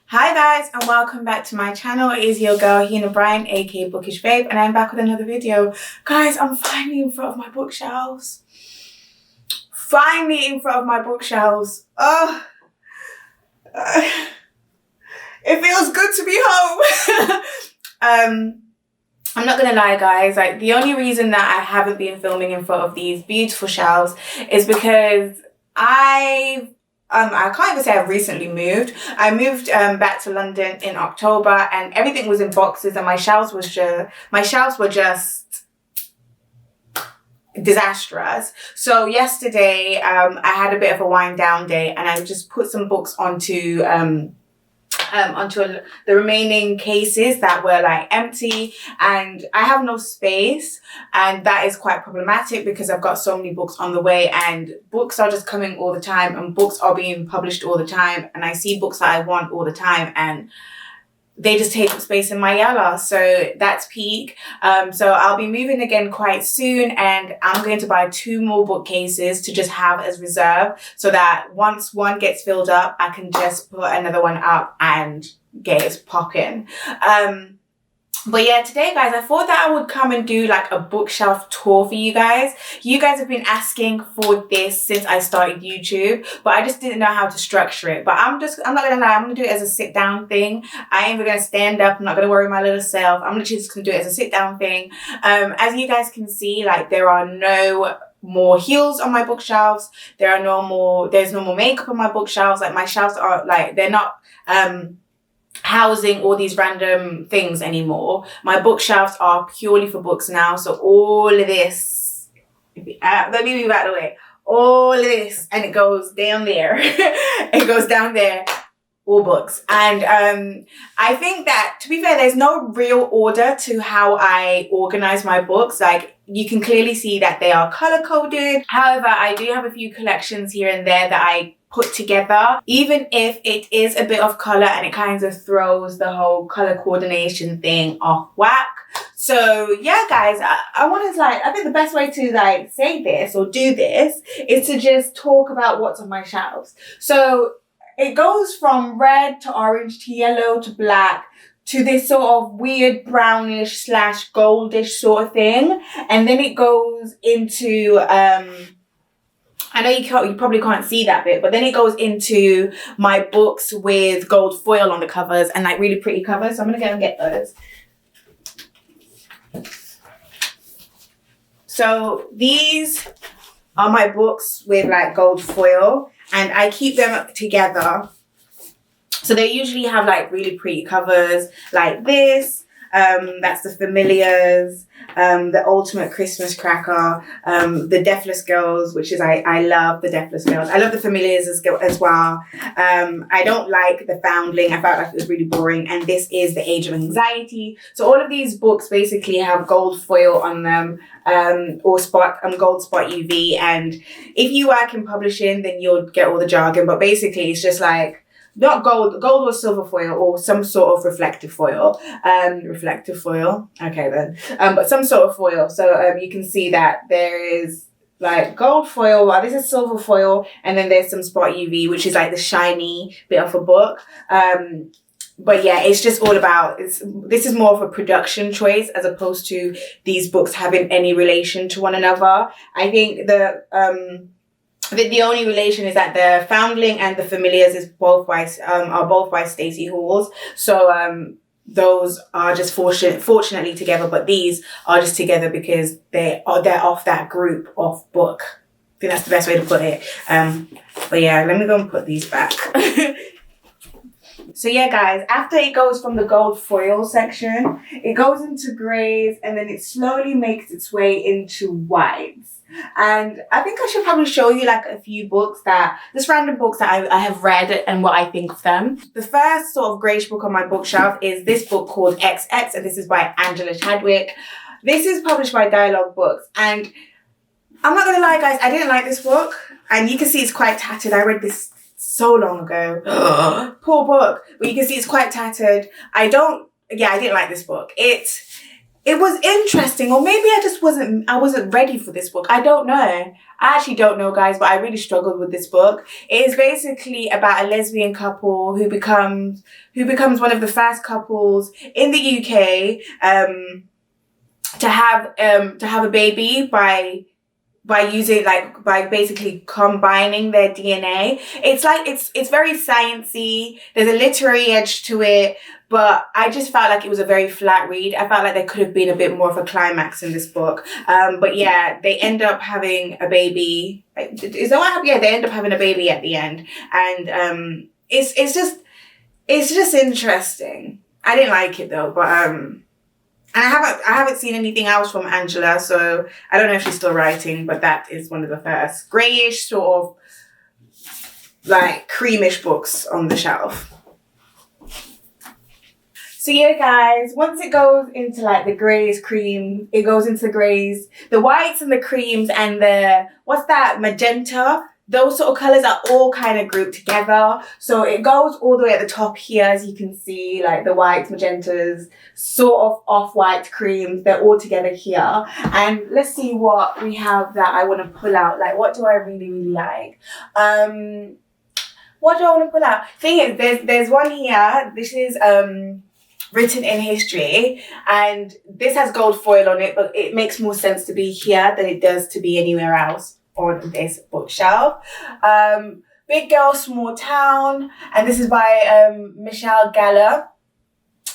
Hi guys, and welcome back to my channel. It is your girl Enid Blyton, aka Bookish babe, and I'm back with another video. Guys, I'm finally in front of my bookshelves. Oh, it feels good to be home. I'm not gonna lie guys, like the only reason that I haven't been filming in front of these beautiful shelves is because I can't even say I've recently moved. I moved back to London in October, and everything was in boxes, and my shelves were just disastrous. So yesterday I had a bit of a wind down day, and I just put some books onto the remaining cases that were like empty, and I have no space, and that is quite problematic because I've got so many books on the way, and books are just coming all the time, and books are being published all the time, and I see books that I want all the time, and they just take up space in my yalla. So that's peak. So I'll be moving again quite soon, and I'm going to buy 2 more bookcases to just have as reserve, so that once one gets filled up, I can just put another one up and get it popping. But yeah, today guys, I thought that I would come and do like a bookshelf tour for you guys. You guys have been asking for this since I started YouTube, but I just didn't know how to structure it. But I'm not gonna lie, I'm gonna do it as a sit down thing. I ain't even gonna stand up. I'm not gonna worry my little self. I'm literally just gonna do it as a sit down thing. As you guys can see, like there are no more heels on my bookshelves. There's no more makeup on my bookshelves. Like my shelves are like, they're not housing all these random things anymore. My bookshelves are purely for books now. So all of this, let me move out of the way. All of this, and it goes down there. It goes down there, all books. And I think that, to be fair, there's no real order to how I organize my books. Like you can clearly see that they are color coded. However, I do have a few collections here and there that I put together, even if it is a bit of color, and it kind of throws the whole color coordination thing off whack. So yeah guys, I wanted to I think the best way to say this or do this is to just talk about what's on my shelves. So it goes from red to orange to yellow to black to this sort of weird brownish / goldish sort of thing, and then it goes into I know you probably can't see that bit, but then it goes into my books with gold foil on the covers and like really pretty covers. So I'm gonna go and get those. So these are my books with like gold foil, and I keep them together. So they usually have like really pretty covers like this. That's the Familiars, the Ultimate Christmas Cracker, the Deathless Girls, which is, I love the Deathless Girls. I love the Familiars as well. I don't like the Foundling. I felt like it was really boring. And this is the Age of Anxiety. So all of these books basically have gold foil on them, or gold spot UV. And if you work in publishing, then you'll get all the jargon. But basically it's just like, not gold or silver foil, or some sort of reflective foil. Okay then. But some sort of foil. So you can see that there is like gold foil. Well, this is silver foil, and then there's some spot UV, which is like the shiny bit of a book. But yeah, it's just all about, this is more of a production choice as opposed to these books having any relation to one another. I think the only relation is that the Foundling and the Familiars are both by Stacey Halls. So those are just fortunately together, but these are just together because they're off that group of book. I think that's the best way to put it. But yeah, let me go and put these back. So yeah guys, after it goes from the gold foil section, it goes into greys, and then it slowly makes its way into whites. And I think I should probably show you like a few books just random books that I have read and what I think of them. The first sort of greyish book on my bookshelf is this book called XX, and this is by Angela Chadwick. This is published by Dialogue Books, and I'm not gonna lie guys, I didn't like this book, and you can see it's quite tattered. I read this so long ago. Poor book. But you can see it's quite tattered. I didn't like this book. It was interesting, or maybe I wasn't ready for this book. I don't know. I actually don't know, guys, but I really struggled with this book. It is basically about a lesbian couple who becomes one of the first couples in the UK to have a baby by basically combining their DNA. It's very sciencey. There's a literary edge to it, but I just felt like it was a very flat read. I felt like there could have been a bit more of a climax in this book. But yeah, they end up having a baby. Is that what happened? Yeah, they end up having a baby at the end, and it's just interesting. I didn't like it though, but and I haven't seen anything else from Angela, so I don't know if she's still writing, but that is one of the first greyish sort of like creamish books on the shelf. So yeah, guys, once it goes into like the greys, cream, it goes into the greys, the whites and the creams and the, what's that, magenta? Those sort of colours are all kind of grouped together. So it goes all the way at the top here, as you can see, like the whites, magentas, sort of off-white creams, they're all together here. And let's see what we have that I want to pull out. Like, what do I really, really like? What do I want to pull out? Thing is, there's one here. This is written in history, and this has gold foil on it, but it makes more sense to be here than it does to be anywhere else on this bookshelf. Big Girl, Small Town, and this is by Michelle Galler.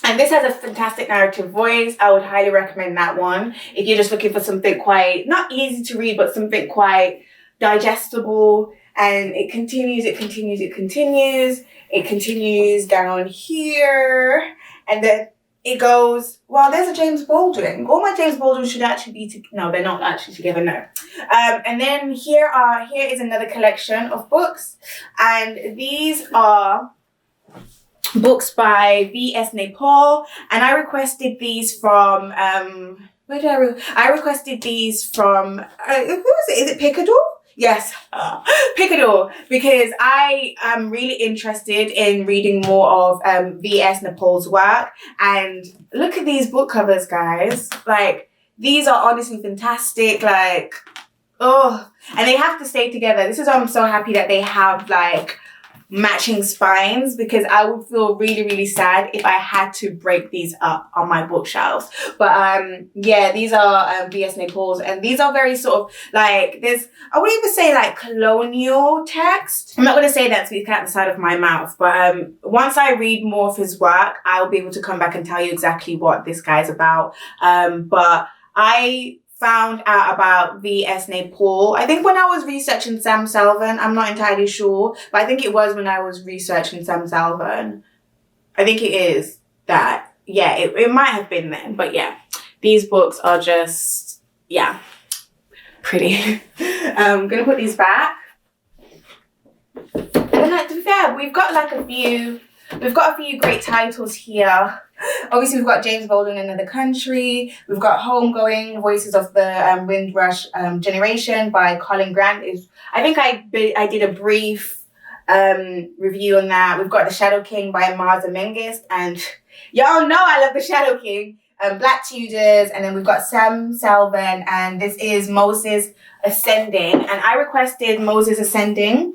And this has a fantastic narrative voice. I would highly recommend that one if you're just looking for something quite, not easy to read, but something quite digestible. And it continues down here, and then it goes, well, there's a James Baldwin. All my James Baldwin should actually be no, they're not actually together, no. And then here is another collection of books, and these are books by V.S. Naipaul, and I requested these from I requested these from who is it? Is it Picador? Yes, Picador, because I am really interested in reading more of V.S. Naipaul's work. And look at these book covers, guys. Like, these are honestly fantastic. Like, oh, and they have to stay together. This is why I'm so happy that they have like matching spines, because I would feel really, really sad if I had to break these up on my bookshelves. But yeah, these are V.S. Naipaul's, and these are very sort of like, I wouldn't even say like colonial text. I'm not going to say that to be out the side of my mouth, but once I read more of his work, I'll be able to come back and tell you exactly what this guy's about. But I found out about V.S. Naipaul, I think when I was researching Sam Selvon. I'm not entirely sure, but I think it was when I was researching Sam Selvon. I think it is that. Yeah, it might have been then, but yeah. These books are just, yeah, pretty. I'm going to put these back. And then, to be fair, we've got a few great titles here. Obviously, we've got James Baldwin, Another Country. We've got Homegoing, Voices of the Windrush Generation by Colin Grant. I think I did a brief review on that. We've got The Shadow King by Marza Mengist. And y'all know I love The Shadow King. Black Tudors. And then we've got Sam Selvon. And this is Moses Ascending. And I requested Moses Ascending.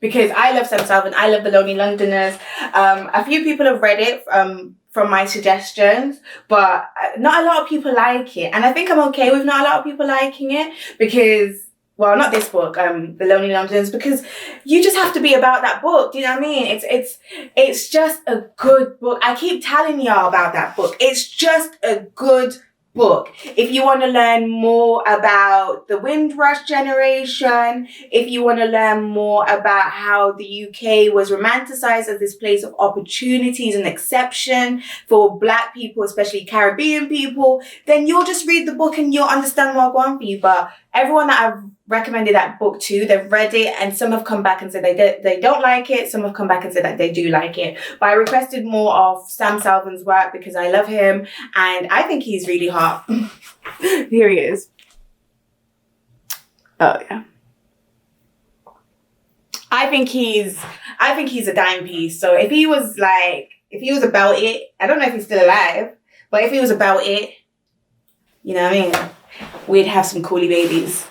Because I love Sam Selvon, I love The Lonely Londoners. A few people have read it from my suggestions, but not a lot of people like it. And I think I'm okay with not a lot of people liking it because, well, not this book, The Lonely Londoners, because you just have to be about that book. Do you know what I mean? It's just a good book. I keep telling y'all about that book. It's just a good book. If you want to learn more about the Windrush generation, if you want to learn more about how the UK was romanticized as this place of opportunities and exception for Black people, especially Caribbean people, then you'll just read the book and you'll understand what I want for you. But everyone that I've recommended that book to, they've read it, and some have come back and said they don't like it. Some have come back and said that they do like it. But I requested more of Sam Selvon's work because I love him and I think he's really hot. Here he is. Oh yeah. I think he's a dime piece. So if he was about it, I don't know if he's still alive, but if he was about it, you know what I mean? we'd have some coolie babies.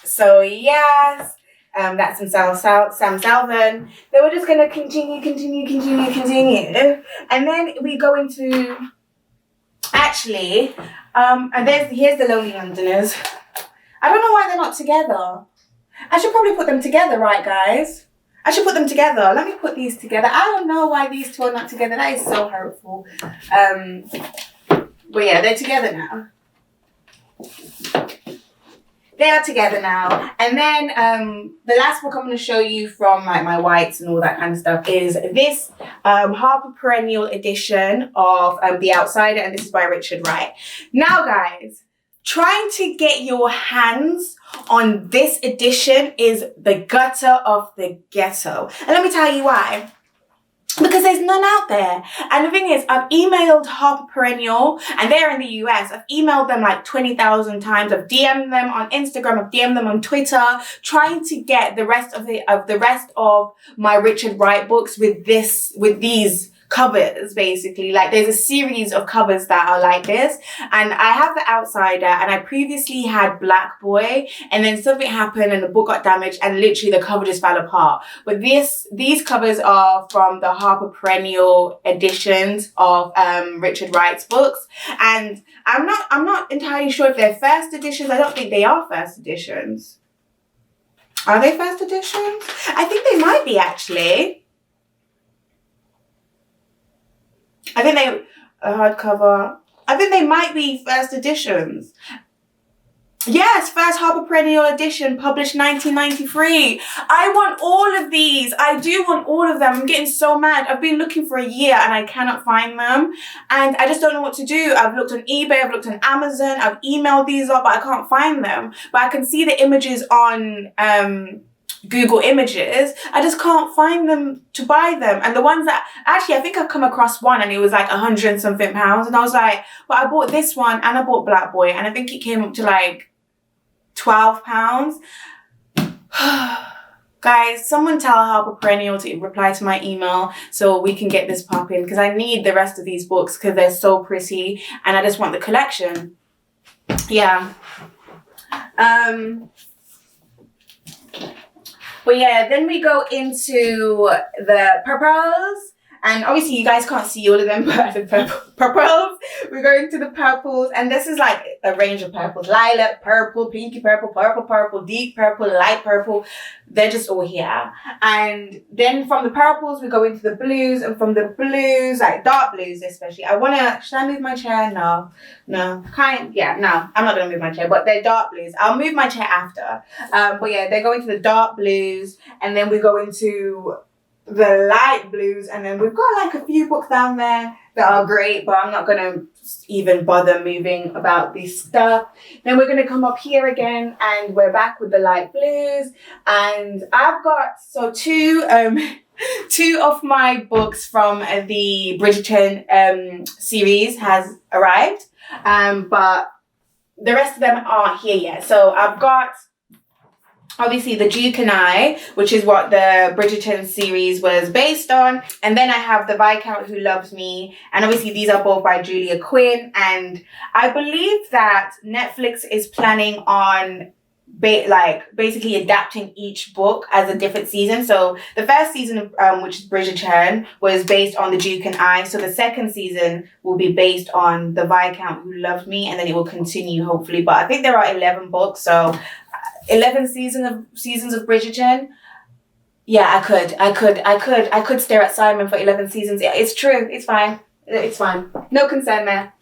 So yes, that's Sam Salvin. Then we're just gonna continue. And then we go into, actually, and here's the Lonely Londoners. I don't know why they're not together. I should probably put them together, right, guys? I should put them together. Let me put these together. I don't know why these two are not together. That is so hurtful. But yeah, they're together now. They are together now. And then the last book I'm going to show you from like my whites and all that kind of stuff is this Harper Perennial edition of The Outsider, and this is by Richard Wright. Now, guys, trying to get your hands on this edition is the gutter of the ghetto. And let me tell you why. Because there's none out there. And the thing is, I've emailed Harper Perennial, and they're in the US. I've emailed them like 20,000 times. I've DM'd them on Instagram. I've DM'd them on Twitter, trying to get the rest of my Richard Wright books with these covers, basically. Like, there's a series of covers that are like this, and I have The Outsider, and I previously had Black Boy, and then something happened and the book got damaged and literally the cover just fell apart. But these covers are from the Harper Perennial editions of Richard Wright's books, and I'm not entirely sure if they're first editions. I don't think they are first editions. Are they first editions? I think they might be, actually. I think hardcover. I think they might be first editions. Yes, first Harper Perennial edition, published 1993. I want all of these. I do want all of them. I'm getting so mad. I've been looking for a year and I cannot find them. And I just don't know what to do. I've looked on eBay, I've looked on Amazon, I've emailed these up, but I can't find them. But I can see the images on Google Images. I just can't find them to buy them. And the ones that, actually, I think I've come across one and it was like £100 and something. And I was like, well, I bought this one and I bought Black Boy, and I think it came up to like £12. Guys, someone tell Harper Perennial to reply to my email so we can get this popping, because I need the rest of these books because they're so pretty and I just want the collection. Yeah. But yeah, then we go into the purples. And obviously you guys can't see all of them, but the purples. We go into the purples, and this is like a range of purples. Lilac, purple, pinky purple, purple, deep purple, light purple. They're just all here. And then from the purples, we go into the blues, and from the blues, like dark blues especially. Should I move my chair? No. No, I'm not gonna move my chair, but they're dark blues. I'll move my chair after. But yeah, they go into the dark blues, and then we go into the light blues, and then we've got like a few books down there that are great, but I'm not gonna even bother moving about this stuff. Then we're gonna come up here again, and we're back with the light blues, and I've got two of my books from the Bridgerton series has arrived, but the rest of them aren't here yet. So I've got obviously The Duke and I, which is what the Bridgerton series was based on. And then I have The Viscount Who Loves Me. And obviously these are both by Julia Quinn. And I believe that Netflix is planning on basically adapting each book as a different season. So the first season of which is Bridgerton, was based on The Duke and I. So the second season will be based on The Viscount Who Loved Me, and then it will continue hopefully. But I think there are 11 books, so 11 seasons of Bridgerton. Yeah, I could stare at Simon for 11 seasons. Yeah, it's true. It's fine. No concern there.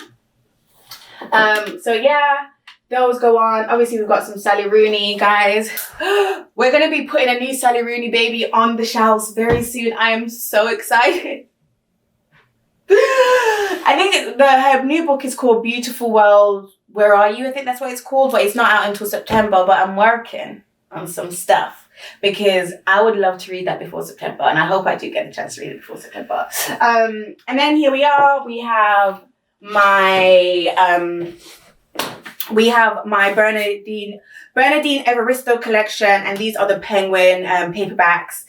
So yeah, those go on. Obviously, we've got some Sally Rooney, guys. We're going to be putting a new Sally Rooney baby on the shelves very soon. I am so excited. I think her new book is called Beautiful World, Where Are You? I think that's what it's called, but it's not out until September. But I'm working on some stuff because I would love to read that before September, and I hope I do get the chance to read it before September. And then here we are. We have my we have my Bernadine Evaristo collection, and these are the Penguin paperbacks.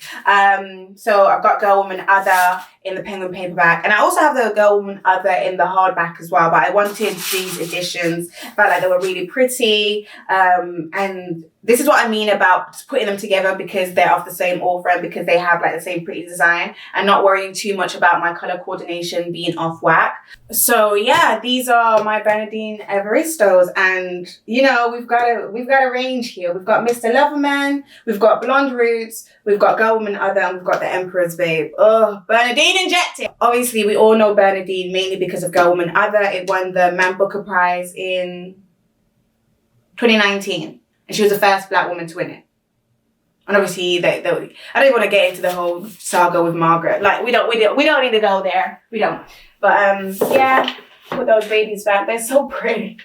So I've got Girl, Woman, Other in the Penguin paperback, and I also have the Girl, Woman, Other in the hardback as well, but I wanted these editions. I felt like they were really pretty, and this is what I mean about putting them together, because they're of the same author and because they have like the same pretty design, and not worrying too much about my color coordination being off whack. So yeah, these are my Bernadine Evaristos, and you know, we've got a range here. We've got Mr. Loverman, we've got Blonde Roots, we've got Girl, Woman, Other, and we've got The Emperor's Babe. Oh, Bernadine injected. Obviously, we all know Bernadine mainly because of Girl, Woman, Other. It won the Man Booker Prize in 2019. And she was the first black woman to win it. And obviously, I don't even want to get into the whole saga with Margaret. Like, we don't need to go there. We don't. But yeah, put those babies back. They're so pretty.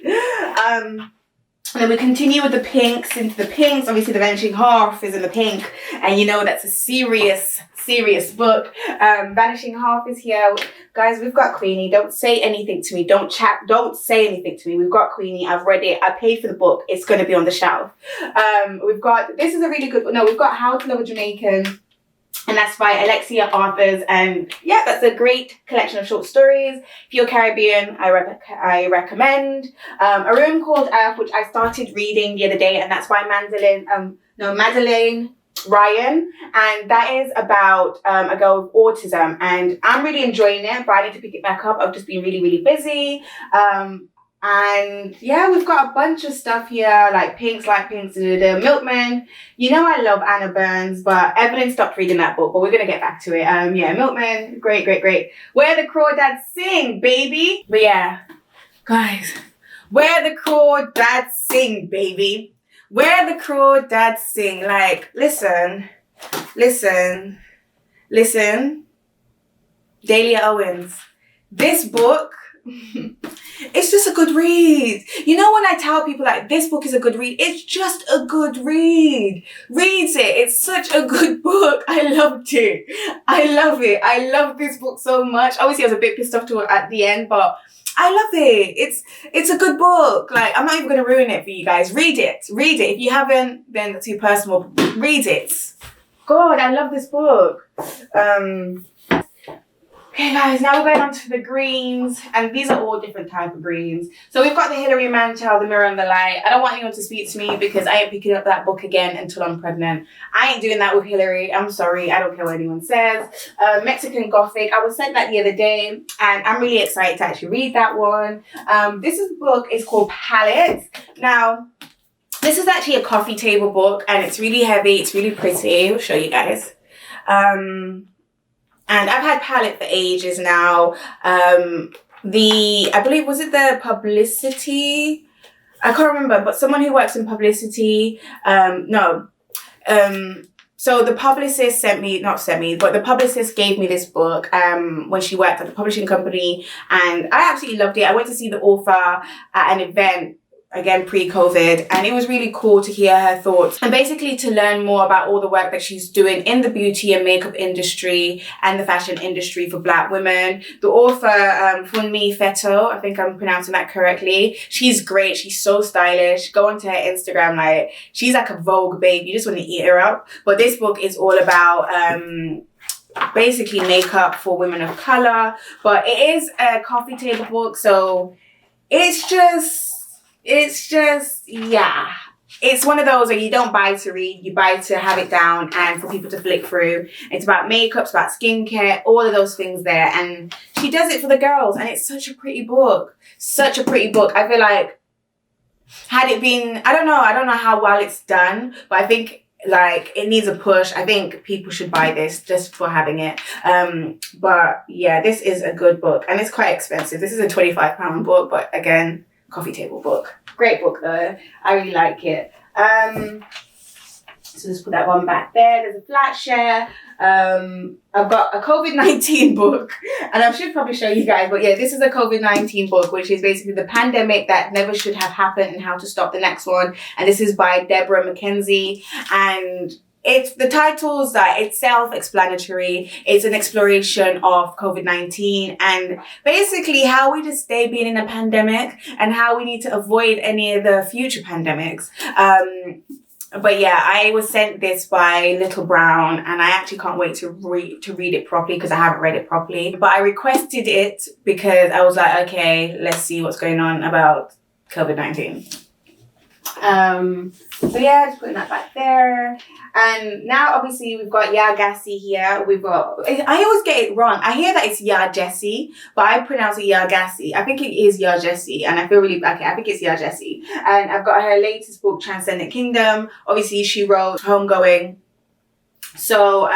And then we continue with the pinks, into the pinks. Obviously, The Vanishing Half is in the pink. And you know that's a serious book. Vanishing Half is here. Guys, we've got Queenie. Don't say anything to me. Don't say anything to me. We've got Queenie. I've read it. I paid for the book. It's going to be on the shelf. This is a really good, no, we've got How to Love a Jamaican. And that's by Alexia Arthurs. And yeah, that's a great collection of short stories. If you're Caribbean, I recommend. A Room Called Earth, which I started reading the other day. And that's by Madeleine Ryan. And that is about a girl with autism. And I'm really enjoying it, but I need to pick it back up. I've just been really, really busy. And yeah, we've got a bunch of stuff here, like Pinks, the Milkman. You know I love Anna Burns, but Evelyn stopped reading that book, but we're going to get back to it. Yeah, Milkman, great. Where the Crawdads Sing, baby. But yeah, guys, Where the Crawdads Sing, baby. Where the Crawdads Sing. Like, listen. Dahlia Owens. This book, it's just a good read. You know when I tell people like this book is a good read, it's just a good read. Reads it. It's such a good book. I loved it. I love it. I love this book so much. Obviously I was a bit pissed off to it at the end, but I love it. It's a good book. Like, I'm not even going to ruin it for you guys. Read it. If you haven't, then that's too personal. Read it. God, I love this book. Okay guys, now we're going on to the greens, and these are all different type of greens. So we've got the Hilary Mantel, The Mirror and the Light. I don't want anyone to speak to me because I ain't picking up that book again until I'm pregnant. I ain't doing that with Hilary. I'm sorry. I don't care what anyone says. Mexican Gothic. I was sent that the other day, and I'm really excited to actually read that one. This book is called Palette. Now, this is actually a coffee table book, and it's really heavy. It's really pretty. I'll show you guys. And I've had Palette for ages now. I believe, was it the publicity? I can't remember, but someone who works in publicity, so the publicist the publicist gave me this book when she worked at the publishing company, and I absolutely loved it. I went to see the author at an event, again pre-COVID, and it was really cool to hear her thoughts and basically to learn more about all the work that she's doing in the beauty and makeup industry and the fashion industry for Black women. The author, Funmi Feto, I think I'm pronouncing that correctly. She's great. She's so stylish. Go onto her Instagram. Like, she's like a Vogue babe. You just want to eat her up. But this book is all about basically makeup for women of color. But it is a coffee table book, so it's just, yeah. It's one of those where you don't buy to read, you buy to have it down and for people to flick through. It's about makeup, it's about skincare, all of those things there. And she does it for the girls, and it's such a pretty book. Such a pretty book. I feel like, had it been, I don't know how well it's done, but I think like it needs a push. I think people should buy this just for having it. But yeah, this is a good book, and it's quite expensive. This is a £25 book, but again, coffee table book. Great book though. I really like it. So just put that one back there. There's a flat share. I've got a COVID-19 book, and I should probably show you guys, but yeah, this is a COVID-19 book, which is basically the pandemic that never should have happened and how to stop the next one. And this is by Deborah McKenzie, and the title's like, it's self-explanatory. It's an exploration of COVID-19 and basically how we just stay being in a pandemic and how we need to avoid any of the future pandemics. But yeah, I was sent this by Little Brown and I actually can't wait to read it properly because I haven't read it properly. But I requested it because I was like, okay, let's see what's going on about COVID-19. So yeah, just putting that back there. And now obviously we've got Ya Gassi here. I always get it wrong. I hear that it's Ya Jessie, but I pronounce it Ya Gassi. I think it is Ya Jessie, and I feel really bad. Okay, I think it's Ya Jessie. And I've got her latest book, Transcendent Kingdom. Obviously she wrote Homegoing. So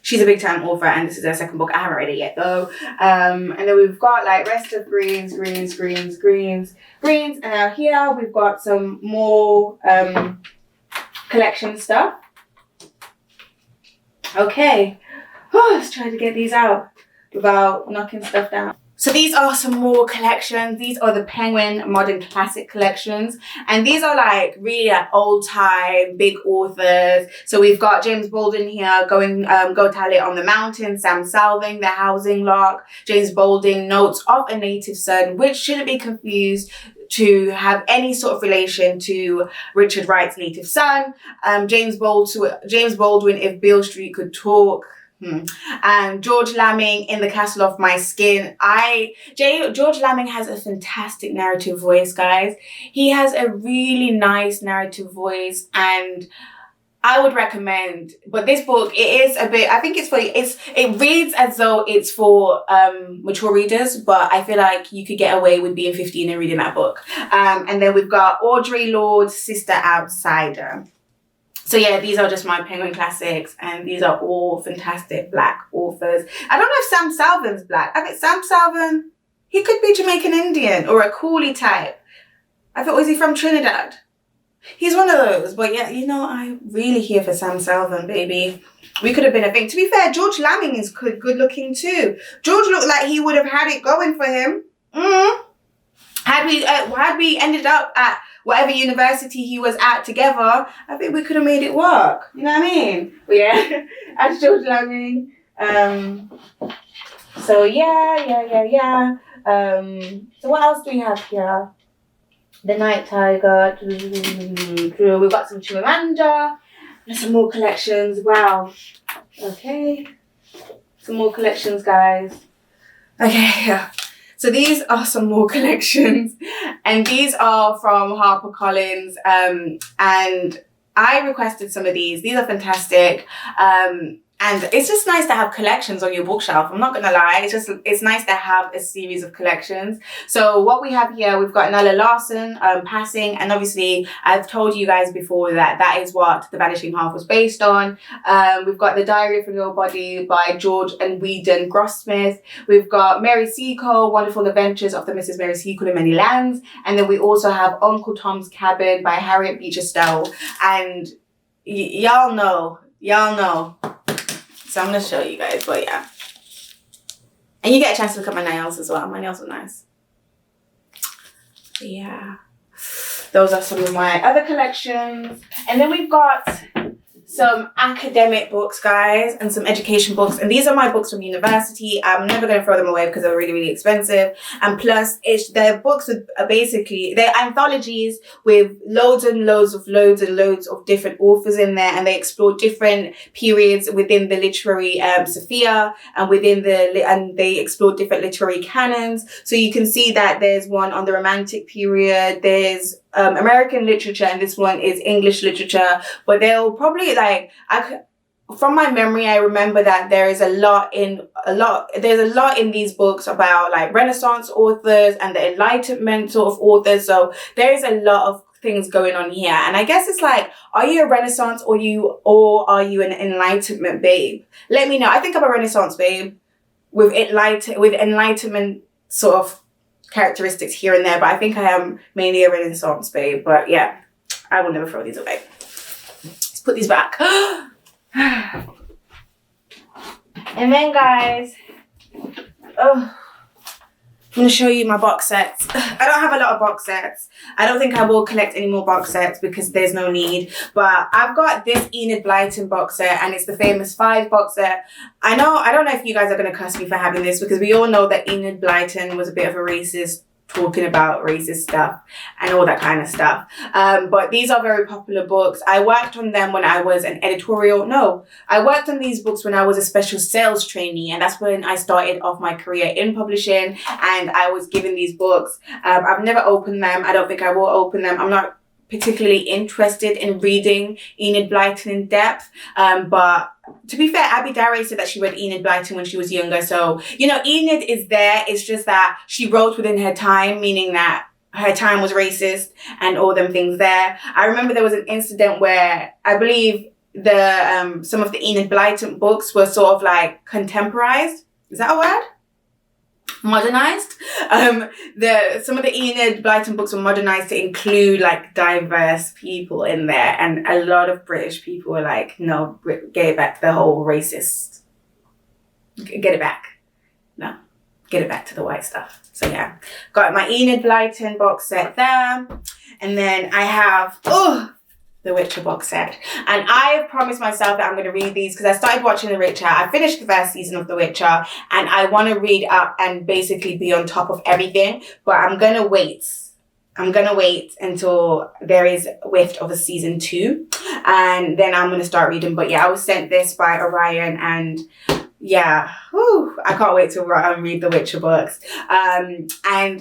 she's a big time author and this is her second book. I haven't read it yet though. And then we've got like Rest of Greens. And now here we've got some more collection stuff. Okay. Let's try to get these out without knocking stuff down. So these are some more collections. These are the Penguin Modern Classic collections. And these are like really like old time, big authors. So we've got James Baldwin here, Go Tell It on the Mountain, Sam Salving, The Housing Lock, James Baldwin, Notes of a Native Son, which shouldn't be confused to have any sort of relation to Richard Wright's Native Son. James Baldwin, If Beale Street Could Talk. And George Lamming, In the Castle of My Skin. George Lamming has a fantastic narrative voice, guys. He has a really nice narrative voice and I would recommend, but this book, it is a bit, I think it reads as though it's for mature readers, but I feel like you could get away with being 15 and reading that book. And then we've got Audre Lorde's Sister Outsider. So yeah, these are just my Penguin classics and these are all fantastic Black authors. I don't know if Sam Salvin's Black. I think Sam Salvin, he could be Jamaican Indian or a Coolie type. I thought, was he from Trinidad? He's one of those, but yeah, you know, I'm really here for Sam Salvin, baby. We could have been a thing. To be fair, George Lamming is good looking too. George looked like he would have had it going for him. Had we ended up at whatever university he was at together, I think we could have made it work. You know what I mean? But yeah, that's George Lamming. So yeah. So what else do we have here? The Night Tiger. We've got some Chimamanda. And some more collections. Wow. Okay. Some more collections, guys. Okay, yeah. So these are some more collections. And these are from HarperCollins. And I requested some of these. These are fantastic. And it's just nice to have collections on your bookshelf. I'm not going to lie. It's nice to have a series of collections. So what we have here, we've got Nella Larson, Passing. And obviously, I've told you guys before that is what The Vanishing Half was based on. We've got The Diary of a Nobody by George and Whedon Grossmith. We've got Mary Seacole, Wonderful Adventures of the Mrs. Mary Seacole in Many Lands. And then we also have Uncle Tom's Cabin by Harriet Beecher Stowe. And y'all know. So I'm going to show you guys, but yeah. And you get a chance to look at my nails as well. My nails are nice. Yeah. Those are some of my other collections. And then we've got some academic books, guys, and some education books. And these are my books from university. I'm never going to throw them away because they're really, really expensive. And plus, they're books with they're anthologies with loads and loads of different authors in there. And they explore different periods within the literary sphere and they explore different literary canons. So you can see that there's one on the Romantic period. There's American literature, and this one is English literature, but they'll probably from my memory, I remember that there's a lot in these books about like Renaissance authors and the Enlightenment sort of authors. So there is a lot of things going on here. And I guess it's like, are you a Renaissance or are you an Enlightenment babe? Let me know. I think I'm a Renaissance babe with Enlightenment sort of characteristics here and there, but I think I am mainly a Renaissance babe. But yeah, I will never throw these away. Let's put these back. And then, guys, I'm going to show you my box sets. I don't have a lot of box sets. I don't think I will collect any more box sets because there's no need. But I've got this Enid Blyton box set, and it's the famous 5 box set. I don't know if you guys are going to cuss me for having this, because we all know that Enid Blyton was a bit of a racist, talking about racist stuff and all that kind of stuff. But these are very popular books. I worked on them when I was an I worked on these books when I was a special sales trainee, and that's when I started off my career in publishing, and I was given these books. I've never opened them. I don't think I will open them. I'm not particularly interested in reading Enid Blyton in depth, but to be fair, Abby Dare said that she read Enid Blyton when she was younger. So, Enid is there. It's just that she wrote within her time, meaning that her time was racist and all them things there. I remember there was an incident where I believe some of the Enid Blyton books were sort of like contemporized. Is that a word? Modernized. Some of the Enid Blyton books were modernized to include like diverse people in there, and a lot of British people were like, no, get it back, the whole racist, get it back. No, get it back to the white stuff. So yeah, got my Enid Blyton box set there, and then I have the Witcher box set. And I have promised myself that I'm going to read these because I started watching The Witcher. I finished the first season of The Witcher, and I want to read up and basically be on top of everything. But I'm going to wait. Until there is a whiff of a season 2. And then I'm going to start reading. But yeah, I was sent this by Orion, and yeah, I can't wait to read the Witcher books. And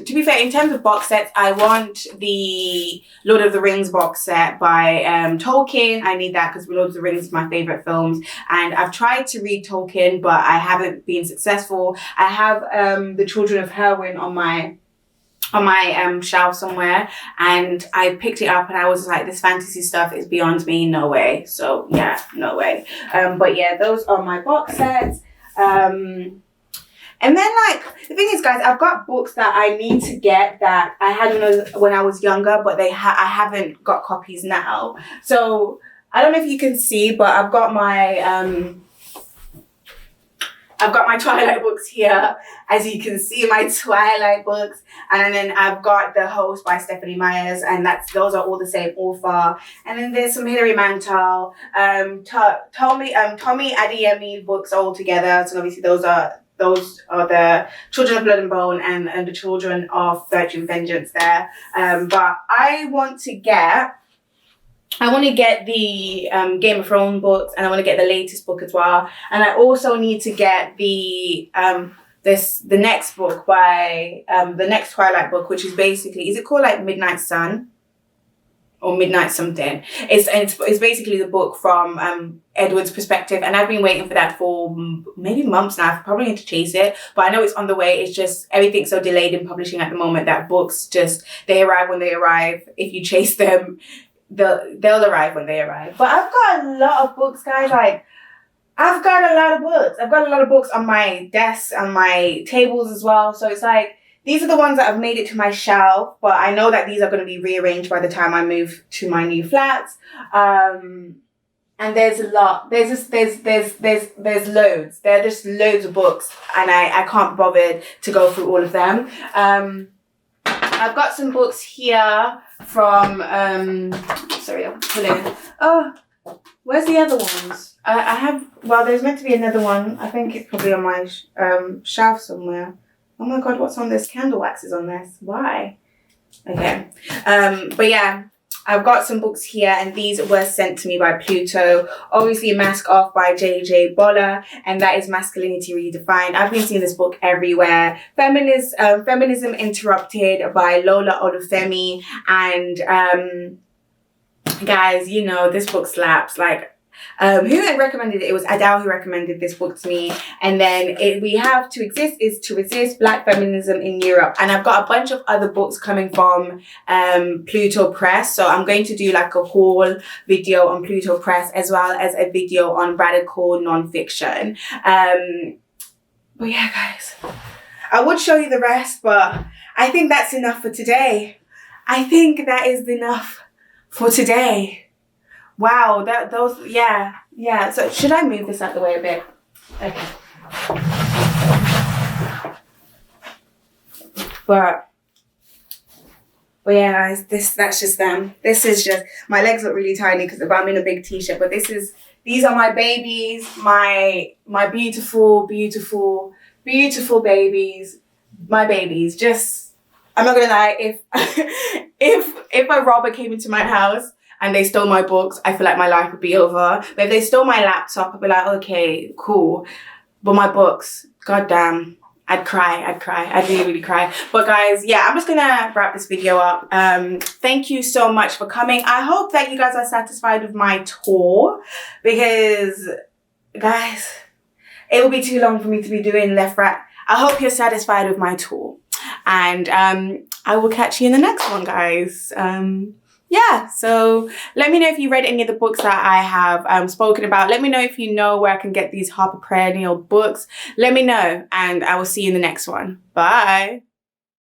to be fair, in terms of box sets, I want the Lord of the Rings box set by Tolkien. I need that because Lord of the Rings is my favourite films. And I've tried to read Tolkien, but I haven't been successful. I have the Children of Herwin on my shelf somewhere, and I picked it up and I was like, this fantasy stuff is beyond me, no way. So yeah, no way. But yeah, those are my box sets. And then like the thing is, guys, I've got books that I need to get that I had when I was younger, but I haven't got copies now. So I don't know if you can see, but I've got my Twilight books here. As you can see, my Twilight books. And then I've got The Host by Stephanie Myers, and those are all the same author. And then there's some Hilary Mantel, Tommy Adeyemi books all together. So obviously those are the Children of Blood and Bone and the Children of Virtue and Vengeance there. But I want to get the Game of Thrones books, and I want to get the latest book as well. And I also need to get the next book by the next Twilight book, which is basically, is it called like Midnight Sun or Midnight something? It's basically the book from Edward's perspective, and I've been waiting for that for maybe months now. I probably need to chase it, but I know it's on the way. It's just everything's so delayed in publishing at the moment that books they arrive when they arrive. If you chase them, they'll arrive when they arrive. But I've got a lot of books, guys. Like, I've got a lot of books. I've got a lot of books on my desk, on my tables as well. So it's like, these are the ones that have made it to my shelf, but I know that these are going to be rearranged by the time I move to my new flats. And there's a lot. There's loads. There are just loads of books, and I can't be bothered to go through all of them. I've got some books here from, sorry, I'm pulling. Oh, where's the other ones? There's meant to be another one. I think it's probably on my shelf somewhere. Oh my God, what's on this? Candle wax is on this. Why? Okay. But yeah, I've got some books here, and these were sent to me by Pluto. Obviously, Mask Off by J.J. Boller, and that is Masculinity Redefined. I've been seeing this book everywhere. Feminism Interrupted by Lola Olufemi. And guys, this book slaps. Like, who had recommended it? It was Adele who recommended this book to me. And then We Have to Exist is to Resist Black Feminism in Europe. And I've got a bunch of other books coming from Pluto Press. So I'm going to do like a haul video on Pluto Press, as well as a video on radical nonfiction. But yeah, guys, I would show you the rest, but I think that's enough for today. I think that is enough for today. Wow, yeah. So should I move this out the way a bit? Okay. But yeah, guys, that's just them. This is just, my legs look really tiny because I'm in a big t-shirt, but these are my babies, my beautiful, beautiful, beautiful babies, my babies. Just, I'm not gonna lie, if a robber came into my house and they stole my books, I feel like my life would be over. But if they stole my laptop, I'd be like, okay, cool. But my books, goddamn, I'd cry. I'd really, really cry. But guys, yeah, I'm just gonna wrap this video up. Thank you so much for coming. I hope that you guys are satisfied with my tour, because guys, it will be too long for me to be doing left, right. I hope you're satisfied with my tour, and I will catch you in the next one, guys. Yeah, so let me know if you read any of the books that I have spoken about. Let me know if you know where I can get these Harper Perennial books. Let me know, and I will see you in the next one. Bye.